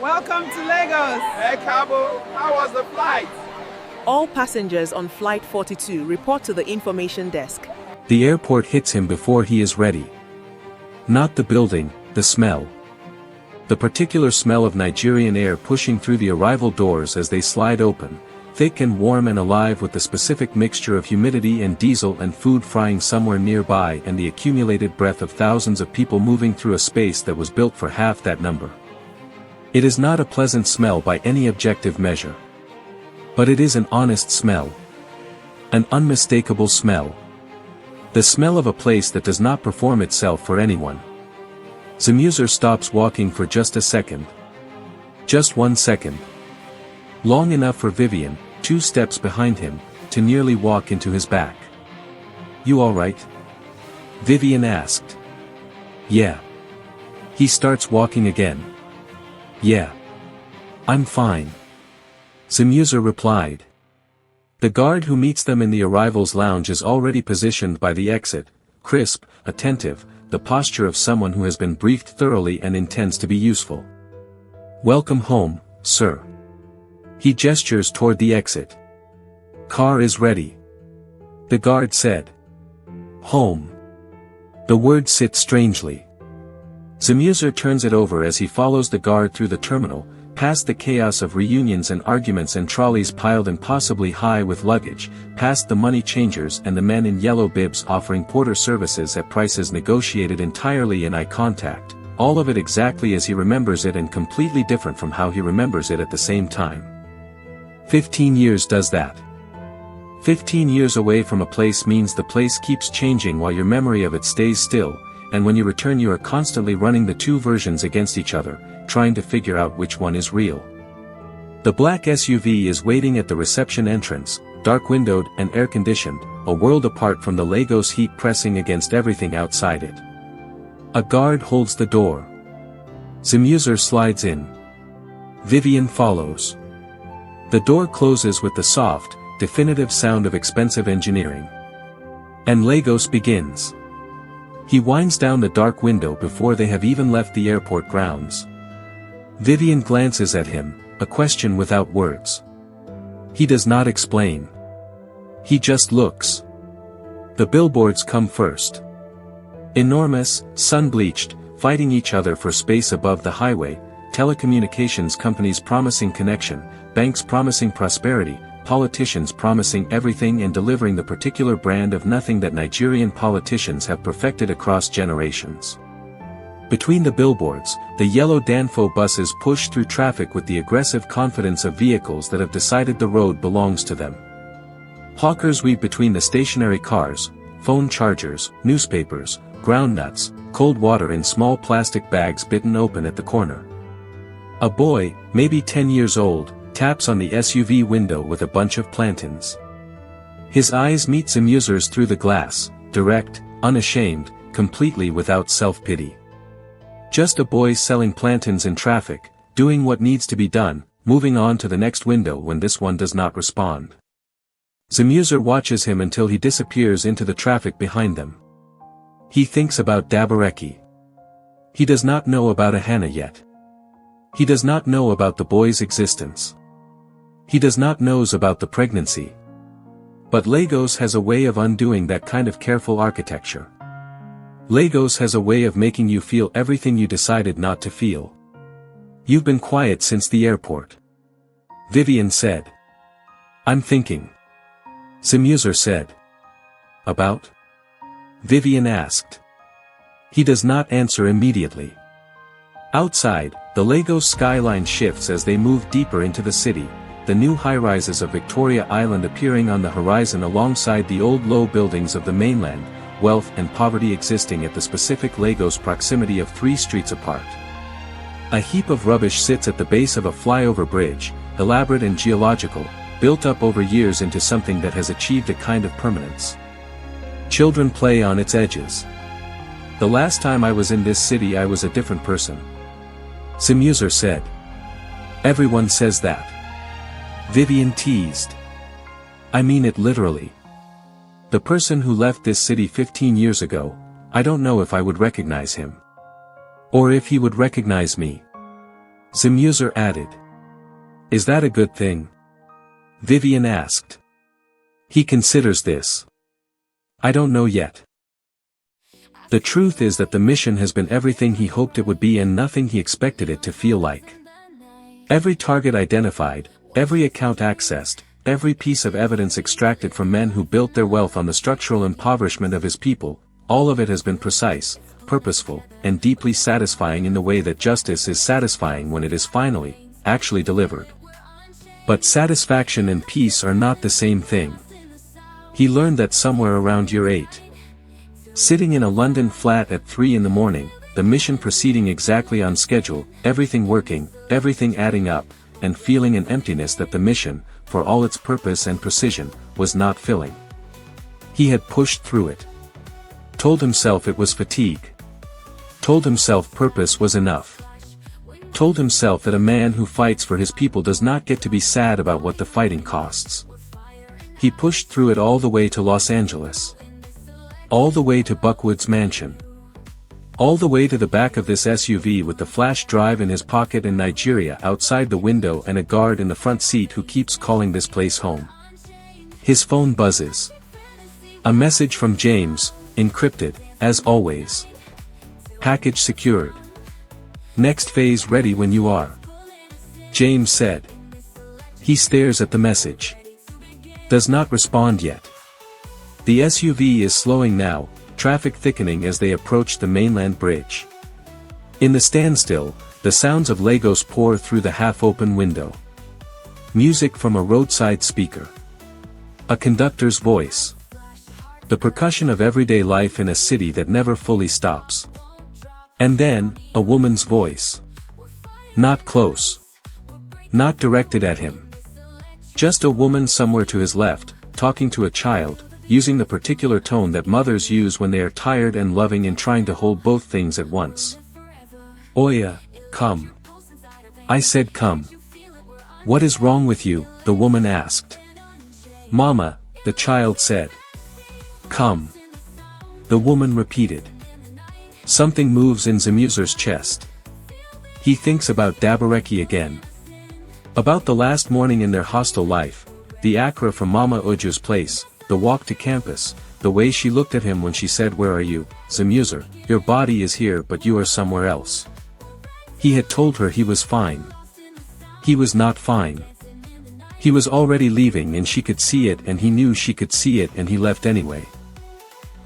Welcome to Lagos. Hey, Cabo, how was the flight? All passengers on Flight 42 report to the information desk. The airport hits him before he is ready. Not the building, the smell. The particular smell of Nigerian air pushing through the arrival doors as they slide open, thick and warm and alive with the specific mixture of humidity and diesel and food frying somewhere nearby and the accumulated breath of thousands of people moving through a space that was built for half that number. It is not a pleasant smell by any objective measure. But it is an honest smell. An unmistakable smell. The smell of a place that does not perform itself for anyone. Zimuzor stops walking for just a second. Just 1 second. Long enough for Vivian, 2 steps behind him, to nearly walk into his back. "You alright?" Vivian asked. "Yeah." He starts walking again. "Yeah. I'm fine." Zimuzor replied. The guard who meets them in the arrivals lounge is already positioned by the exit, crisp, attentive, the posture of someone who has been briefed thoroughly and intends to be useful. "Welcome home, sir." He gestures toward the exit. "Car is ready." The guard said. "Home." The word sits strangely. Zimuzor turns it over as he follows the guard through the terminal, past the chaos of reunions and arguments and trolleys piled impossibly high with luggage, past the money changers and the men in yellow bibs offering porter services at prices negotiated entirely in eye contact, all of it exactly as he remembers it and completely different from how he remembers it at the same time. 15 years does that. 15 years away from a place means the place keeps changing while your memory of it stays still, and when you return you are constantly running the two versions against each other, trying to figure out which one is real. The black SUV is waiting at the reception entrance, dark-windowed and air-conditioned, a world apart from the Lagos heat pressing against everything outside it. A guard holds the door. Zimuzor slides in. Vivian follows. The door closes with the soft, definitive sound of expensive engineering. And Lagos begins. He winds down the dark window before they have even left the airport grounds. Vivian glances at him, a question without words. He does not explain. He just looks. The billboards come first. Enormous, sun-bleached, fighting each other for space above the highway, telecommunications companies promising connection, banks promising prosperity, politicians promising everything and delivering the particular brand of nothing that Nigerian politicians have perfected across generations. Between the billboards, the yellow Danfo buses push through traffic with the aggressive confidence of vehicles that have decided the road belongs to them. Hawkers weave between the stationary cars, phone chargers, newspapers, groundnuts, cold water in small plastic bags bitten open at the corner. A boy, maybe 10 years old, taps on the SUV window with a bunch of plantains. His eyes meet Zimuzor's through the glass, direct, unashamed, completely without self-pity. Just a boy selling plantains in traffic, doing what needs to be done, moving on to the next window when this one does not respond. Zimuzor watches him until he disappears into the traffic behind them. He thinks about Dabareki. He does not know about Ahana yet. He does not know about the boy's existence. He does not knows about the pregnancy. But Lagos has a way of undoing that kind of careful architecture. Lagos has a way of making you feel everything you decided not to feel. "You've been quiet since the airport," Vivian said. "I'm thinking," Zimuzor said. "About?" Vivian asked. He does not answer immediately. Outside, the Lagos skyline shifts as they move deeper into the city, the new high-rises of Victoria Island appearing on the horizon alongside the old low buildings of the mainland, wealth and poverty existing at the specific Lagos proximity of 3 streets apart. A heap of rubbish sits at the base of a flyover bridge, elaborate and geological, built up over years into something that has achieved a kind of permanence. Children play on its edges. "The last time I was in this city I was a different person," Zimuzor said. "Everyone says that," Vivian teased. "I mean it literally. The person who left this city 15 years ago, I don't know if I would recognize him. Or if he would recognize me." Zimuzor added. Is that a good thing? Vivian asked. He considers this. I don't know yet. The truth is that the mission has been everything he hoped it would be and nothing he expected it to feel like. Every target identified, every account accessed, every piece of evidence extracted from men who built their wealth on the structural impoverishment of his people, all of it has been precise, purposeful, and deeply satisfying in the way that justice is satisfying when it is finally, actually delivered. But satisfaction and peace are not the same thing. He learned that somewhere around year 8. Sitting in a London flat at 3 in the morning, the mission proceeding exactly on schedule, everything working, everything adding up, and feeling an emptiness that the mission, for all its purpose and precision, was not filling. He had pushed through it. Told himself it was fatigue. Told himself purpose was enough. Told himself that a man who fights for his people does not get to be sad about what the fighting costs. He pushed through it all the way to Los Angeles. All the way to Buckwood's mansion. All the way to the back of this SUV with the flash drive in his pocket in Nigeria outside the window and a guard in the front seat who keeps calling this place home. His phone buzzes. A message from James, encrypted, as always. Package secured. Next phase ready when you are. James said. He stares at the message. Does not respond yet. The SUV is slowing now, traffic thickening as they approach the mainland bridge. In the standstill, the sounds of Lagos pour through the half-open window. Music from a roadside speaker. A conductor's voice. The percussion of everyday life in a city that never fully stops. And then, a woman's voice. Not close. Not directed at him. Just a woman somewhere to his left, talking to a child, using the particular tone that mothers use when they are tired and loving and trying to hold both things at once. Oya, come. I said come. What is wrong with you? The woman asked. Mama, the child said. Come. The woman repeated. Something moves in Zimuzor's chest. He thinks about Dabareki again. About the last morning in their hostel life, the Accra from Mama Uju's place, the walk to campus, the way she looked at him when she said where are you, Zimuzor, your body is here but you are somewhere else. He had told her he was fine. He was not fine. He was already leaving and she could see it and he knew she could see it and he left anyway.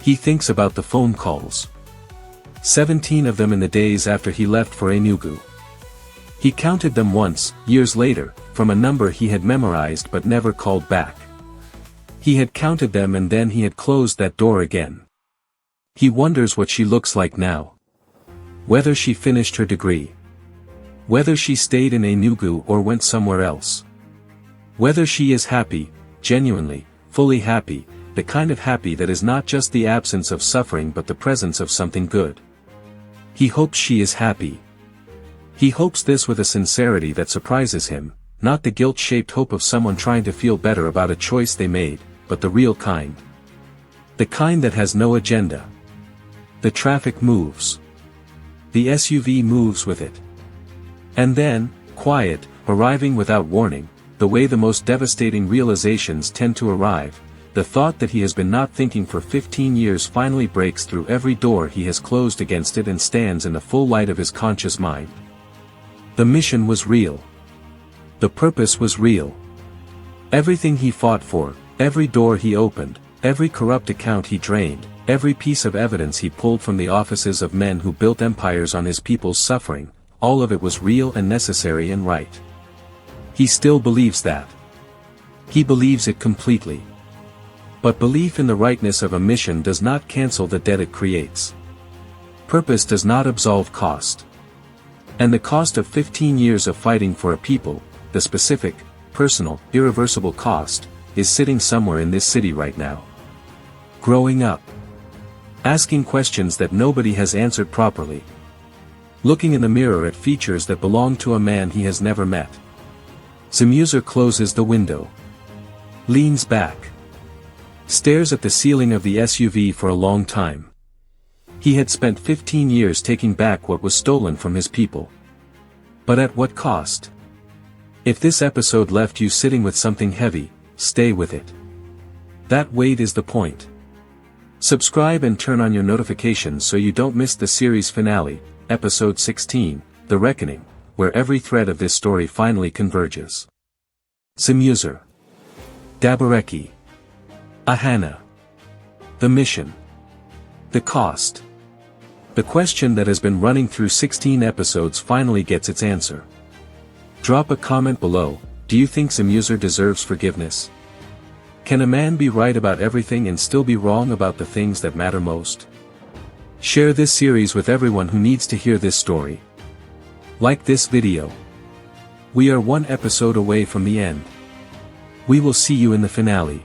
He thinks about the phone calls. 17 of them in the days after he left for Enugu. He counted them once, years later, from a number he had memorized but never called back. He had counted them and then he had closed that door again. He wonders what she looks like now. Whether she finished her degree. Whether she stayed in Enugu or went somewhere else. Whether she is happy, genuinely, fully happy, the kind of happy that is not just the absence of suffering but the presence of something good. He hopes she is happy. He hopes this with a sincerity that surprises him, not the guilt-shaped hope of someone trying to feel better about a choice they made, but the real kind. The kind that has no agenda. The traffic moves. The SUV moves with it. And then, quiet, arriving without warning, the way the most devastating realizations tend to arrive, the thought that he has been not thinking for 15 years finally breaks through every door he has closed against it and stands in the full light of his conscious mind. The mission was real. The purpose was real. Everything he fought for, every door he opened, every corrupt account he drained, every piece of evidence he pulled from the offices of men who built empires on his people's suffering, all of it was real and necessary and right. He still believes that. He believes it completely. But belief in the rightness of a mission does not cancel the debt it creates. Purpose does not absolve cost. And the cost of 15 years of fighting for a people, the specific, personal, irreversible cost, is sitting somewhere in this city right now. Growing up. Asking questions that nobody has answered properly. Looking in the mirror at features that belong to a man he has never met. Zimuzor closes the window. Leans back. Stares at the ceiling of the SUV for a long time. He had spent 15 years taking back what was stolen from his people. But at what cost? If this episode left you sitting with something heavy, stay with it. That weight is the point. Subscribe and turn on your notifications so you don't miss the series finale, episode 16, The Reckoning, where every thread of this story finally converges. Zimuzor. Dabareki. Ahana. The mission. The cost. The question that has been running through 16 episodes finally gets its answer. Drop a comment below. Do you think Zimuzor deserves forgiveness? Can a man be right about everything and still be wrong about the things that matter most? Share this series with everyone who needs to hear this story. Like this video. We are one episode away from the end. We will see you in the finale.